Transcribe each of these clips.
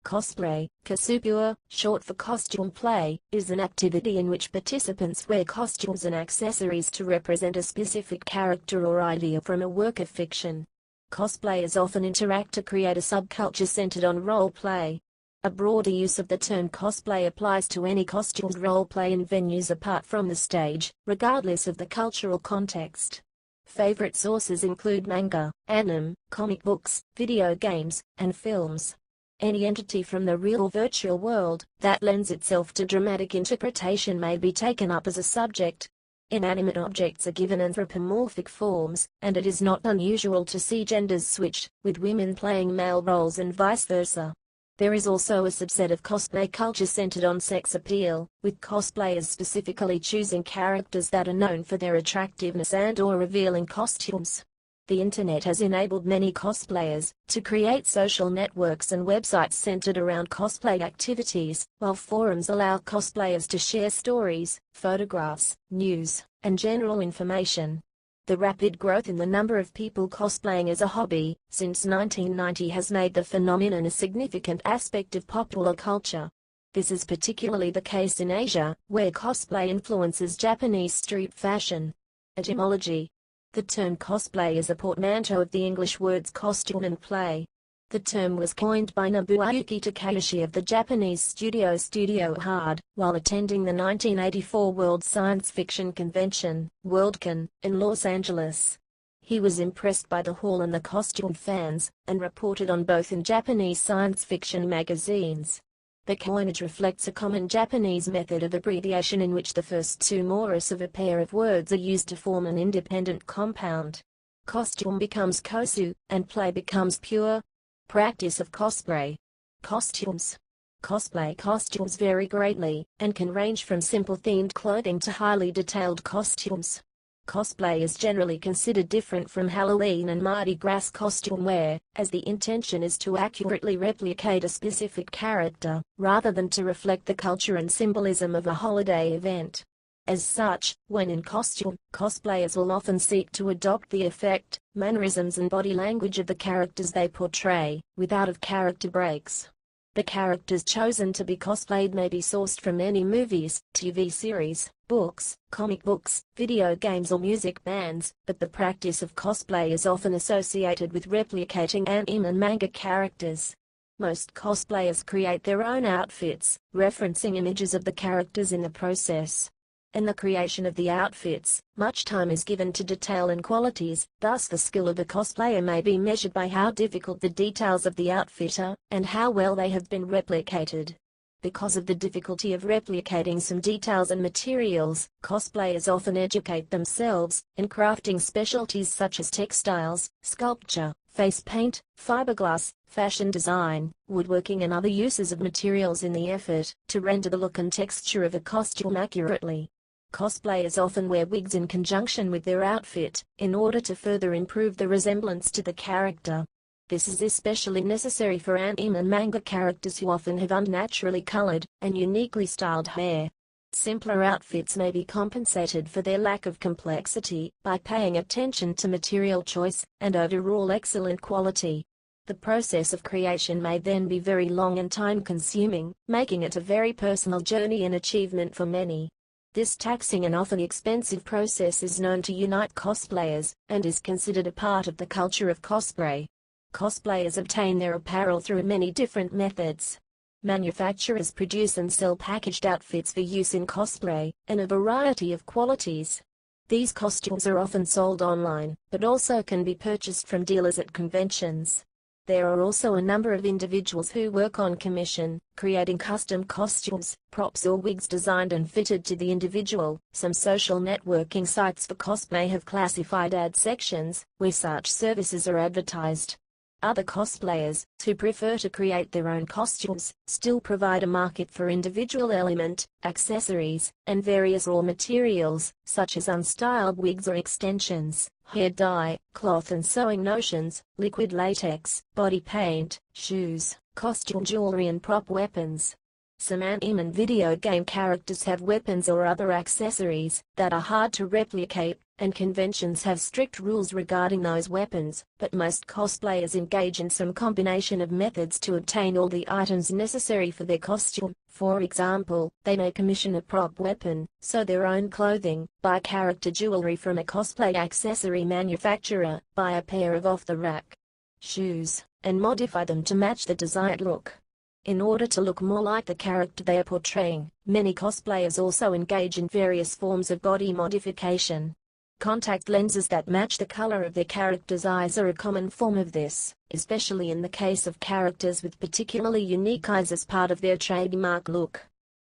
Cosplay, kosupure, short for costume play, is an activity in which participants wear costumes and accessories to represent a specific character or idea from a work of fiction. Cosplayers often interact to create a subculture centered on role play. A broader use of the term cosplay applies to any costumed role play in venues apart from the stage, regardless of the cultural context. Favorite sources include manga, anime, comic books, video games, and films. Any entity from the real or virtual world that lends itself to dramatic interpretation may be taken up as a subject. Inanimate objects are given anthropomorphic forms, and it is not unusual to see genders switched, with women playing male roles and vice versa. There is also a subset of cosplay culture centered on sex appeal, with cosplayers specifically choosing characters that are known for their attractiveness and/or revealing costumes. The internet has enabled many cosplayers to create social networks and websites centered around cosplay activities, while forums allow cosplayers to share stories, photographs, news, and general information. The rapid growth in the number of people cosplaying as a hobby since 1990 has made the phenomenon a significant aspect of popular culture. This is particularly the case in Asia, where cosplay influences Japanese street fashion. Etymology. The term cosplay is a portmanteau of the English words costume and play. The term was coined by Nobuyuki Takahashi of the Japanese Studio Hard, while attending the 1984 World Science Fiction Convention, Worldcon, in Los Angeles. He was impressed by the hall and the costume fans, and reported on both in Japanese science fiction magazines. The coinage reflects a common Japanese method of abbreviation in which the first two morphs of a pair of words are used to form an independent compound. Costume becomes kosu, and play becomes pure. Practice of cosplay. Costumes. Cosplay costumes vary greatly, and can range from simple themed clothing to highly detailed costumes. Cosplay is generally considered different from Halloween and Mardi Gras costume wear, as the intention is to accurately replicate a specific character, rather than to reflect the culture and symbolism of a holiday event. As such, when in costume, cosplayers will often seek to adopt the effect, mannerisms and body language of the characters they portray, with out-of-character breaks. The characters chosen to be cosplayed may be sourced from any movies, TV series, books, comic books, video games or music bands, but the practice of cosplay is often associated with replicating anime and manga characters. Most cosplayers create their own outfits, referencing images of the characters in the process. In the creation of the outfits, much time is given to detail and qualities, thus the skill of a cosplayer may be measured by how difficult the details of the outfit are, and how well they have been replicated. Because of the difficulty of replicating some details and materials, cosplayers often educate themselves in crafting specialties such as textiles, sculpture, face paint, fiberglass, fashion design, woodworking and other uses of materials in the effort to render the look and texture of a costume accurately. Cosplayers often wear wigs in conjunction with their outfit, in order to further improve the resemblance to the character. This is especially necessary for anime and manga characters who often have unnaturally colored and uniquely styled hair. Simpler outfits may be compensated for their lack of complexity by paying attention to material choice and overall excellent quality. The process of creation may then be very long and time-consuming, making it a very personal journey and achievement for many. This taxing and often expensive process is known to unite cosplayers, and is considered a part of the culture of cosplay. Cosplayers obtain their apparel through many different methods. Manufacturers produce and sell packaged outfits for use in cosplay, in a variety of qualities. These costumes are often sold online, but also can be purchased from dealers at conventions. There are also a number of individuals who work on commission, creating custom costumes, props or wigs designed and fitted to the individual. Some social networking sites for cosplay have classified ad sections, where such services are advertised. Other cosplayers, who prefer to create their own costumes, still provide a market for individual element, accessories, and various raw materials, such as unstyled wigs or extensions, hair dye, cloth and sewing notions, liquid latex, body paint, shoes, costume jewelry and prop weapons. Some anime and video game characters have weapons or other accessories that are hard to replicate, and conventions have strict rules regarding those weapons, but most cosplayers engage in some combination of methods to obtain all the items necessary for their costume. For example, they may commission a prop weapon, sew their own clothing, buy character jewelry from a cosplay accessory manufacturer, buy a pair of off-the-rack shoes, and modify them to match the desired look. In order to look more like the character they are portraying, many cosplayers also engage in various forms of body modification. Contact lenses that match the color of their character's eyes are a common form of this, especially in the case of characters with particularly unique eyes as part of their trademark look.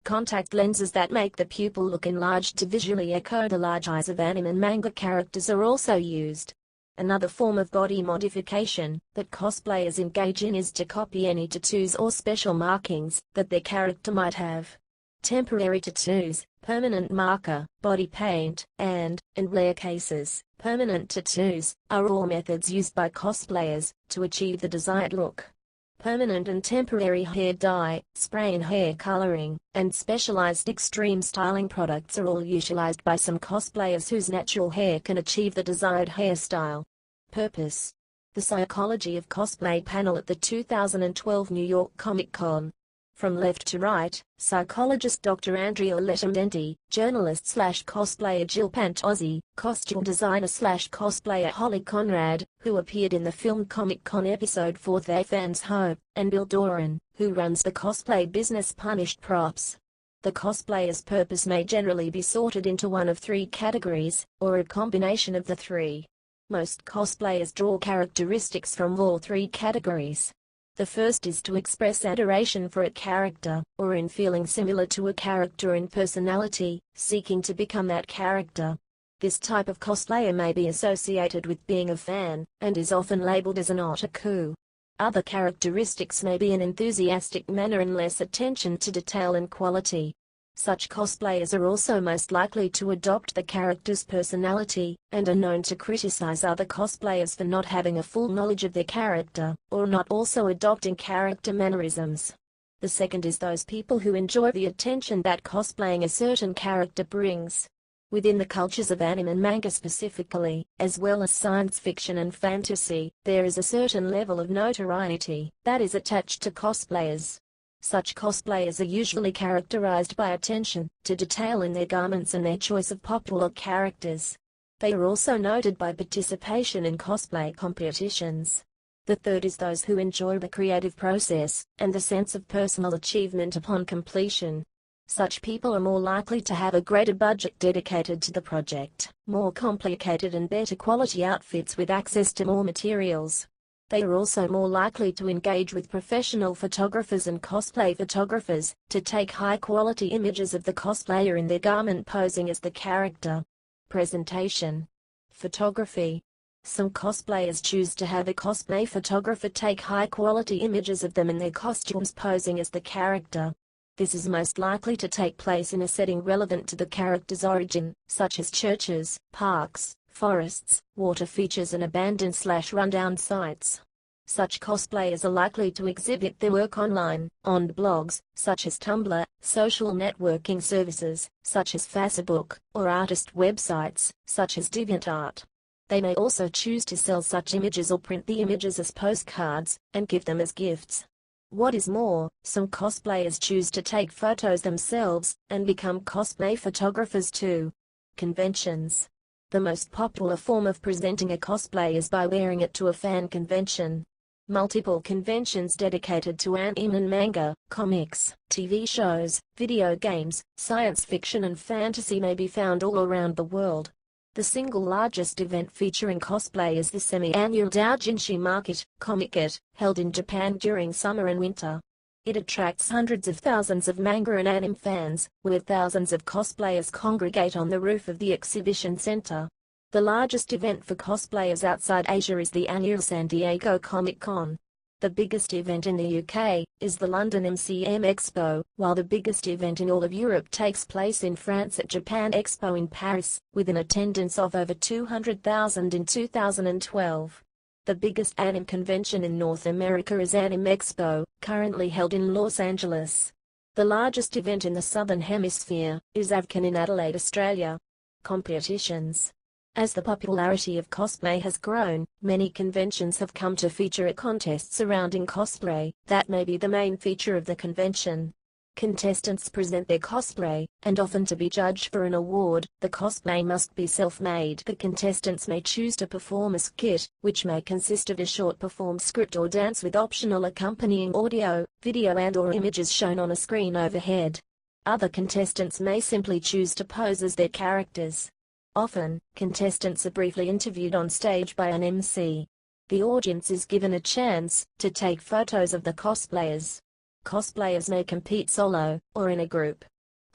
Contact lenses that make the pupil look enlarged to visually echo the large eyes of anime and manga characters are also used. Another form of body modification that cosplayers engage in is to copy any tattoos or special markings that their character might have. Temporary tattoos, permanent marker, body paint, and, in rare cases, permanent tattoos, are all methods used by cosplayers to achieve the desired look. Permanent and temporary hair dye, spray and hair coloring, and specialized extreme styling products are all utilized by some cosplayers whose natural hair can achieve the desired hairstyle. Purpose: the Psychology of Cosplay panel at the 2012 New York Comic Con. From left to right, psychologist Dr. Andrea Letamendi, journalist/cosplayer Jill Pantozzi, costume designer/cosplayer Holly Conrad, who appeared in the film Comic-Con episode 4 They Fans Hope, and Bill Doran, who runs the cosplay business Punished Props. The cosplayer's purpose may generally be sorted into one of three categories, or a combination of the three. Most cosplayers draw characteristics from all three categories. The first is to express adoration for a character, or in feeling similar to a character in personality, seeking to become that character. This type of cosplayer may be associated with being a fan, and is often labeled as an otaku. Other characteristics may be an enthusiastic manner and less attention to detail and quality. Such cosplayers are also most likely to adopt the character's personality, and are known to criticize other cosplayers for not having a full knowledge of their character, or not also adopting character mannerisms. The second is those people who enjoy the attention that cosplaying a certain character brings. Within the cultures of anime and manga specifically, as well as science fiction and fantasy, there is a certain level of notoriety that is attached to cosplayers. Such cosplayers are usually characterized by attention to detail in their garments and their choice of popular characters. They are also noted by participation in cosplay competitions. The third is those who enjoy the creative process and the sense of personal achievement upon completion. Such people are more likely to have a greater budget dedicated to the project, more complicated and better quality outfits with access to more materials. They are also more likely to engage with professional photographers and cosplay photographers to take high-quality images of the cosplayer in their garment posing as the character. Presentation. Photography. Some cosplayers choose to have a cosplay photographer take high-quality images of them in their costumes posing as the character. This is most likely to take place in a setting relevant to the character's origin, such as churches, parks, forests, water features and abandoned/rundown sites. Such cosplayers are likely to exhibit their work online, on blogs, such as Tumblr, social networking services, such as Facebook, or artist websites, such as DeviantArt. They may also choose to sell such images or print the images as postcards, and give them as gifts. What is more, some cosplayers choose to take photos themselves, and become cosplay photographers too. Conventions. The most popular form of presenting a cosplay is by wearing it to a fan convention. Multiple conventions dedicated to anime and manga, comics, TV shows, video games, science fiction and fantasy may be found all around the world. The single largest event featuring cosplay is the semi-annual Doujinshi Market, Comic-Con, held in Japan during summer and winter. It attracts hundreds of thousands of manga and anime fans, where thousands of cosplayers congregate on the roof of the exhibition center. The largest event for cosplayers outside Asia is the annual San Diego Comic-Con. The biggest event in the UK is the London MCM Expo, while the biggest event in all of Europe takes place in France at Japan Expo in Paris, with an attendance of over 200,000 in 2012. The biggest anime convention in North America is Anime Expo, currently held in Los Angeles. The largest event in the Southern Hemisphere is AvCon in Adelaide, Australia. Competitions. As the popularity of cosplay has grown, many conventions have come to feature a contest surrounding cosplay that may be the main feature of the convention. Contestants present their cosplay, and often to be judged for an award, the cosplay must be self-made. The contestants may choose to perform a skit, which may consist of a short performed script or dance with optional accompanying audio, video and/or images shown on a screen overhead. Other contestants may simply choose to pose as their characters. Often, contestants are briefly interviewed on stage by an MC. The audience is given a chance to take photos of the cosplayers. Cosplayers may compete solo, or in a group.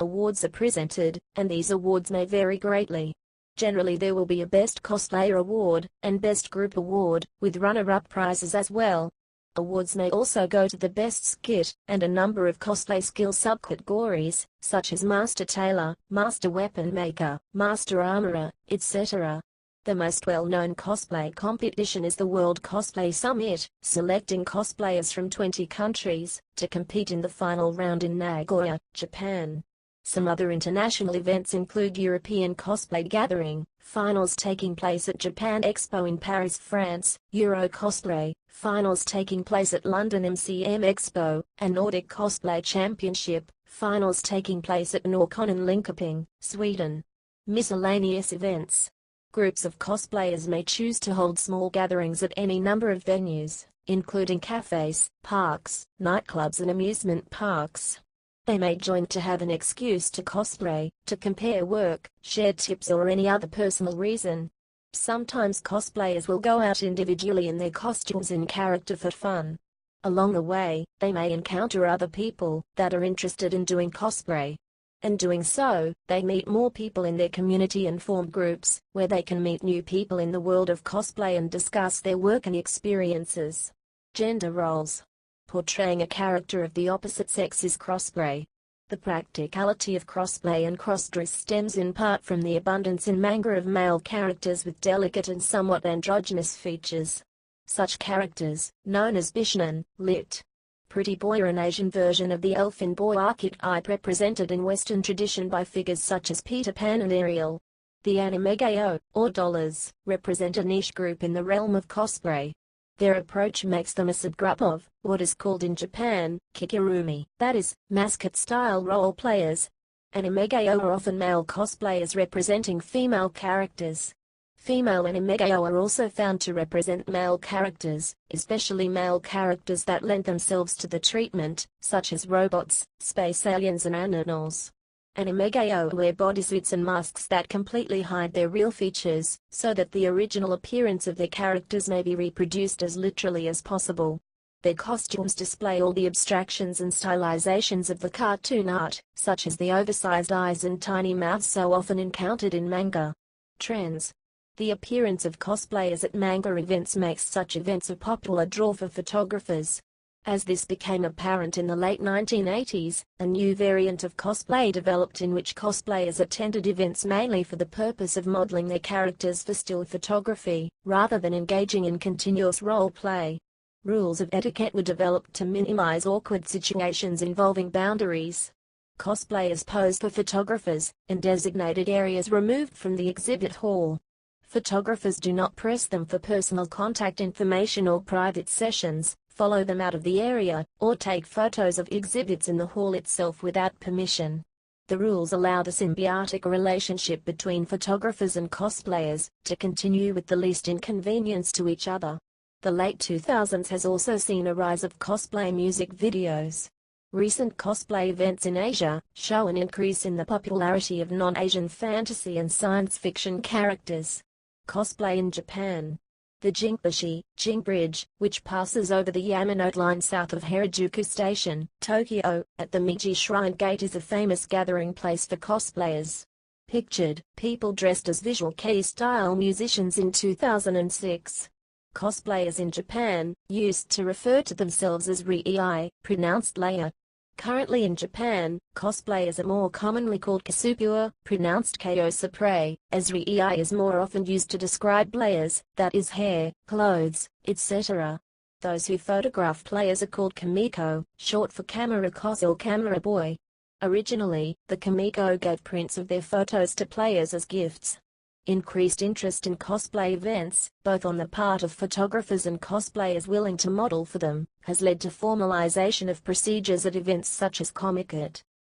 Awards are presented, and these awards may vary greatly. Generally there will be a Best Cosplayer Award, and Best Group Award, with runner-up prizes as well. Awards may also go to the Best Skit, and a number of cosplay skill subcategories, such as Master Tailor, Master Weapon Maker, Master Armorer, etc. The most well-known cosplay competition is the World Cosplay Summit, selecting cosplayers from 20 countries to compete in the final round in Nagoya, Japan. Some other international events include European Cosplay Gathering, finals taking place at Japan Expo in Paris, France, Euro Cosplay, finals taking place at London MCM Expo, and Nordic Cosplay Championship, finals taking place at Norcon in Linköping, Sweden. Miscellaneous events. Groups of cosplayers may choose to hold small gatherings at any number of venues, including cafes, parks, nightclubs and amusement parks. They may join to have an excuse to cosplay, to compare work, share tips or any other personal reason. Sometimes cosplayers will go out individually in their costumes in character for fun. Along the way, they may encounter other people that are interested in doing cosplay. In doing so, they meet more people in their community and form groups, where they can meet new people in the world of cosplay and discuss their work and experiences. Gender roles. Portraying a character of the opposite sex is crossplay. The practicality of crossplay and crossdress stems in part from the abundance in manga of male characters with delicate and somewhat androgynous features. Such characters, known as bishnan, lit. Pretty boy, are an Asian version of the elfin boy archetype represented in Western tradition by figures such as Peter Pan and Ariel. The anime gayo, or dollars, represent a niche group in the realm of cosplay. Their approach makes them a subgroup of what is called in Japan, kigurumi, that is, mascot-style role players. Anime gayo are often male cosplayers representing female characters. Female anime gayo are also found to represent male characters, especially male characters that lend themselves to the treatment, such as robots, space aliens and animals. Anime gayo wear bodysuits and masks that completely hide their real features, so that the original appearance of their characters may be reproduced as literally as possible. Their costumes display all the abstractions and stylizations of the cartoon art, such as the oversized eyes and tiny mouths so often encountered in manga. Trends. The appearance of cosplayers at manga events makes such events a popular draw for photographers. As this became apparent in the late 1980s, a new variant of cosplay developed in which cosplayers attended events mainly for the purpose of modeling their characters for still photography, rather than engaging in continuous role play. Rules of etiquette were developed to minimize awkward situations involving boundaries. Cosplayers posed for photographers, in designated areas removed from the exhibit hall. Photographers do not press them for personal contact information or private sessions, follow them out of the area, or take photos of exhibits in the hall itself without permission. The rules allowed a symbiotic relationship between photographers and cosplayers to continue with the least inconvenience to each other. The late 2000s has also seen a rise of cosplay music videos. Recent cosplay events in Asia show an increase in the popularity of non-Asian fantasy and science fiction characters. Cosplay in Japan. The Jinbashi, Jing Bridge, which passes over the Yamanote Line south of Harajuku Station, Tokyo, at the Meiji Shrine Gate is a famous gathering place for cosplayers. Pictured, people dressed as visual kei-style musicians in 2006. Cosplayers in Japan used to refer to themselves as rei, pronounced leia. Currently in Japan, cosplayers are more commonly called kosupure, pronounced kosupure, as rei is more often used to describe players, that is hair, clothes, etc. Those who photograph players are called kamiko, short for camera cos or camera boy. Originally, the kamiko gave prints of their photos to players as gifts. Increased interest in cosplay events, both on the part of photographers and cosplayers willing to model for them, has led to formalization of procedures at events such as Comic-Con.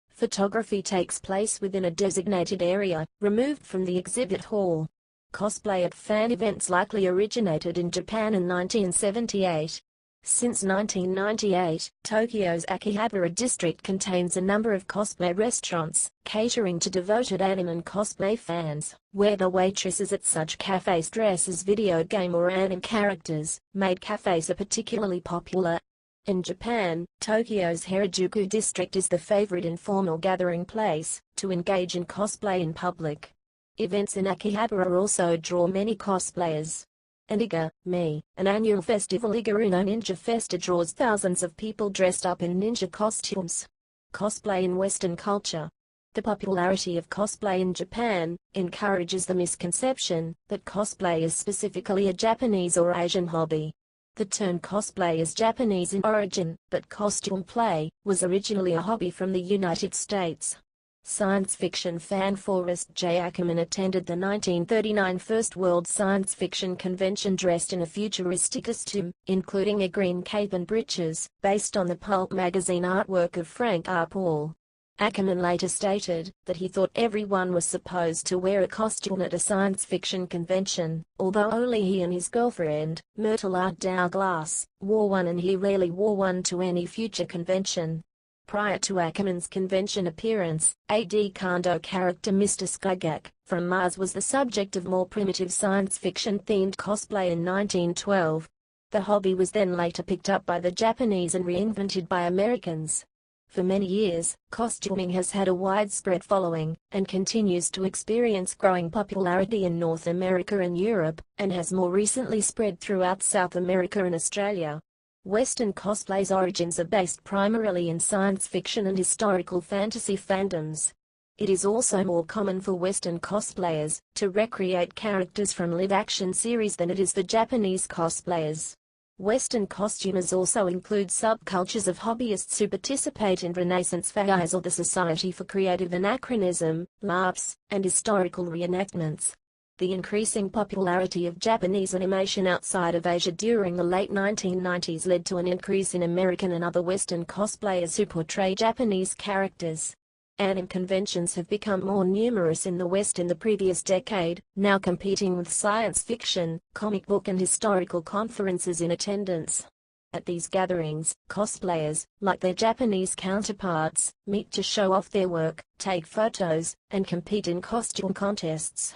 Photography takes place within a designated area, removed from the exhibit hall. Cosplay at fan events likely originated in Japan in 1978. Since 1998, Tokyo's Akihabara district contains a number of cosplay restaurants, catering to devoted anime and cosplay fans, where the waitresses at such cafes dress as video game or anime characters. Maid cafes are particularly popular. In Japan, Tokyo's Harajuku district is the favorite informal gathering place to engage in cosplay in public. Events in Akihabara also draw many cosplayers. And IGA, an annual festival Igaruno Ninja Festa draws thousands of people dressed up in ninja costumes. Cosplay in Western culture. The popularity of cosplay in Japan encourages the misconception that cosplay is specifically a Japanese or Asian hobby. The term cosplay is Japanese in origin, but costume play was originally a hobby from the United States. Science fiction fan Forrest J. Ackerman attended the 1939 First World Science Fiction Convention dressed in a futuristic costume, including a green cape and breeches, based on the pulp magazine artwork of Frank R. Paul. Ackerman later stated that he thought everyone was supposed to wear a costume at a science fiction convention, although only he and his girlfriend, Myrtle R. Douglas, wore one, and he rarely wore one to any future convention. Prior to Ackerman's convention appearance, A.D. Kondo character Mr. Skygak from Mars was the subject of more primitive science fiction-themed cosplay in 1912. The hobby was then later picked up by the Japanese and reinvented by Americans. For many years, costuming has had a widespread following, and continues to experience growing popularity in North America and Europe, and has more recently spread throughout South America and Australia. Western cosplay's origins are based primarily in science fiction and historical fantasy fandoms. It is also more common for Western cosplayers to recreate characters from live-action series than it is for Japanese cosplayers. Western costumers also include subcultures of hobbyists who participate in Renaissance fairs or the Society for Creative Anachronism, LARPs, and historical reenactments. The increasing popularity of Japanese animation outside of Asia during the late 1990s led to an increase in American and other Western cosplayers who portray Japanese characters. Anime conventions have become more numerous in the West in the previous decade, now competing with science fiction, comic book and historical conferences in attendance. At these gatherings, cosplayers, like their Japanese counterparts, meet to show off their work, take photos, and compete in costume contests.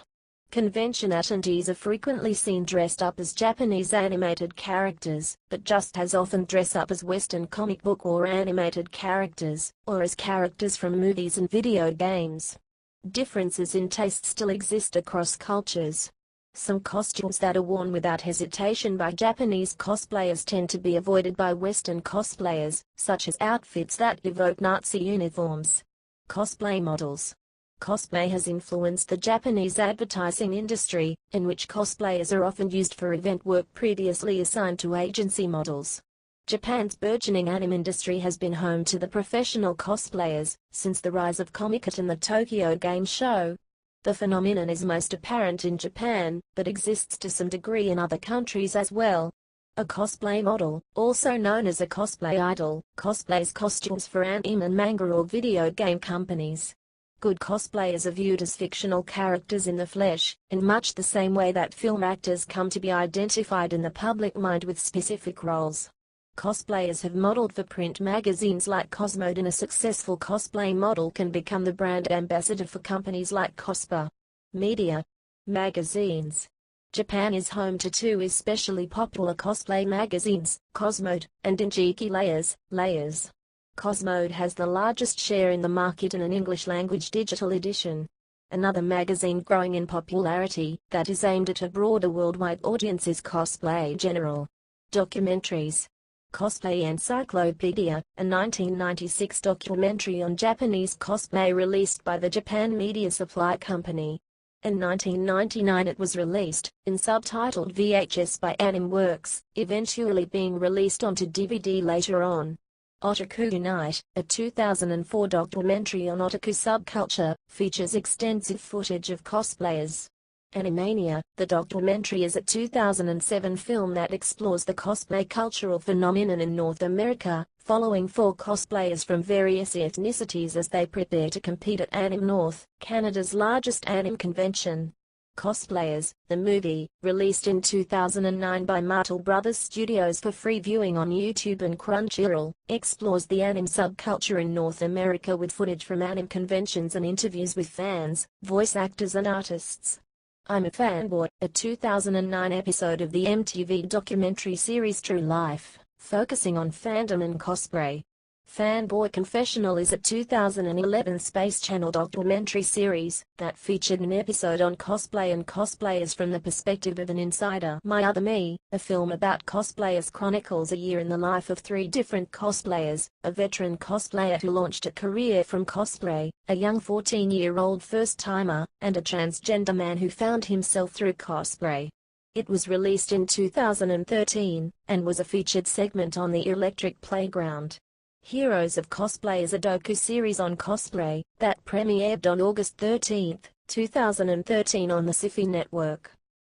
Convention attendees are frequently seen dressed up as Japanese animated characters, but just as often dress up as Western comic book or animated characters, or as characters from movies and video games. Differences in taste still exist across cultures. Some costumes that are worn without hesitation by Japanese cosplayers tend to be avoided by Western cosplayers, such as outfits that evoke Nazi uniforms. Cosplay models. Cosplay has influenced the Japanese advertising industry, in which cosplayers are often used for event work previously assigned to agency models. Japan's burgeoning anime industry has been home to the professional cosplayers since the rise of Comic-Con and the Tokyo Game Show. The phenomenon is most apparent in Japan, but exists to some degree in other countries as well. A cosplay model, also known as a cosplay idol, cosplays costumes for anime and manga or video game companies. Good cosplayers are viewed as fictional characters in the flesh, in much the same way that film actors come to be identified in the public mind with specific roles. Cosplayers have modeled for print magazines like Cosmode, and a successful cosplay model can become the brand ambassador for companies like Cospa. Media. Magazines. Japan is home to two especially popular cosplay magazines, Cosmode and Injiki Layers. Cosmode has the largest share in the market in an English-language digital edition. Another magazine growing in popularity, that is aimed at a broader worldwide audience, is Cosplay General. Documentaries. Cosplay Encyclopedia, a 1996 documentary on Japanese cosplay released by the Japan Media Supply Company. In 1999 it was released, in subtitled VHS by Animeworks, eventually being released onto DVD later on. Otaku Unite, a 2004 documentary on otaku subculture, features extensive footage of cosplayers. Animania, the documentary, is a 2007 film that explores the cosplay cultural phenomenon in North America, following 4 cosplayers from various ethnicities as they prepare to compete at Anim North, Canada's largest anime convention. Cosplayers, the movie, released in 2009 by Martel Brothers Studios for free viewing on YouTube and Crunchyroll, explores the anime subculture in North America with footage from anime conventions and interviews with fans, voice actors and artists. I'm a Fanboy, a 2009 episode of the MTV documentary series True Life, focusing on fandom and cosplay. Fanboy Confessional is a 2011 Space Channel documentary series that featured an episode on cosplay and cosplayers from the perspective of an insider. My Other Me, a film about cosplayers, chronicles a year in the life of 3 different cosplayers: a veteran cosplayer who launched a career from cosplay, a young 14-year-old first-timer, and a transgender man who found himself through cosplay. It was released in 2013, and was a featured segment on the Electric Playground. Heroes of Cosplay is a docu-series on cosplay that premiered on August 13, 2013 on the Sci-Fi Network.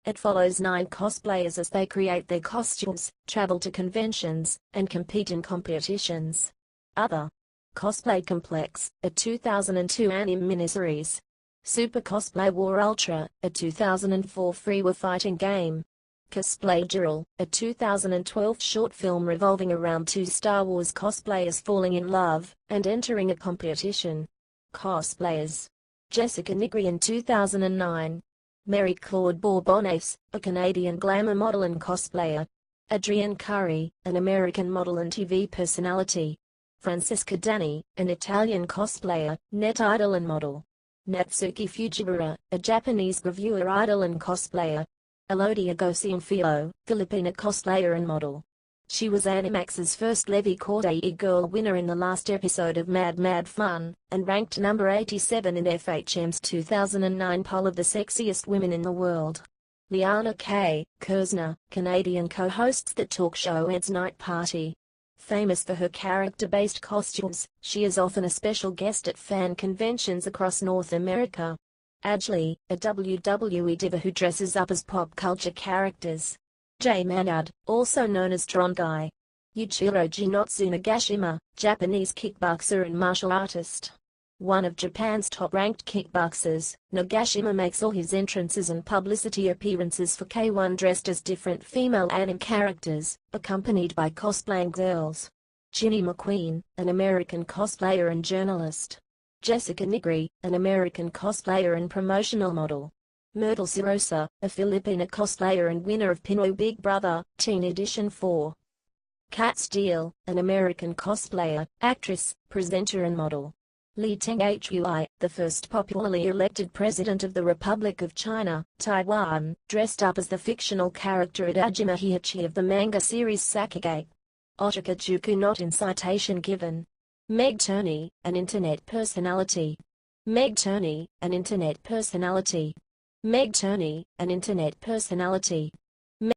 It follows 9 cosplayers as they create their costumes, travel to conventions, and compete in competitions. Other Cosplay Complex, a 2002 anime miniseries. Super Cosplay War Ultra, a 2004 freeware fighting game. Cosplay, a 2012 short film revolving around 2 Star Wars cosplayers falling in love and entering a competition. Cosplayers: Jessica Nigri in 2009. Mary Claude Bourbonnais, a Canadian glamour model and cosplayer. Adrienne Curry, an American model and TV personality. Francesca Danni, an Italian cosplayer, net idol and model. Natsuki Fujiwara, a Japanese gravure idol and cosplayer. Elodia Gocianfio, Filipina cosplayer and model. She was Animax's first Levy Corday Girl winner in the last episode of Mad Mad Fun, and ranked number 87 in FHM's 2009 poll of the sexiest women in the world. Liana K. Kersner, Canadian, co-hosts the talk show Ed's Night Party. Famous for her character-based costumes, she is often a special guest at fan conventions across North America. Ajli, a WWE diva who dresses up as pop culture characters. Jay Manad, also known as Tron Guy. Yuichiro Jinotsu Nagashima, Japanese kickboxer and martial artist. One of Japan's top-ranked kickboxers, Nagashima makes all his entrances and publicity appearances for K1 dressed as different female anime characters, accompanied by cosplaying girls. Ginny McQueen, an American cosplayer and journalist. Jessica Nigri, an American cosplayer and promotional model. Myrtle Sirosa, a Filipina cosplayer and winner of Pinoy Big Brother, Teen Edition 4. Kat Steele, an American cosplayer, actress, presenter and model. Li Tenghui, the first popularly elected president of the Republic of China, Taiwan, dressed up as the fictional character Adajima Heihachi of the manga series Sakigate. Oshika Juku, not in citation given. Meg Turney, an internet personality. Meg Turney, an internet personality. Meg Turney, an internet personality.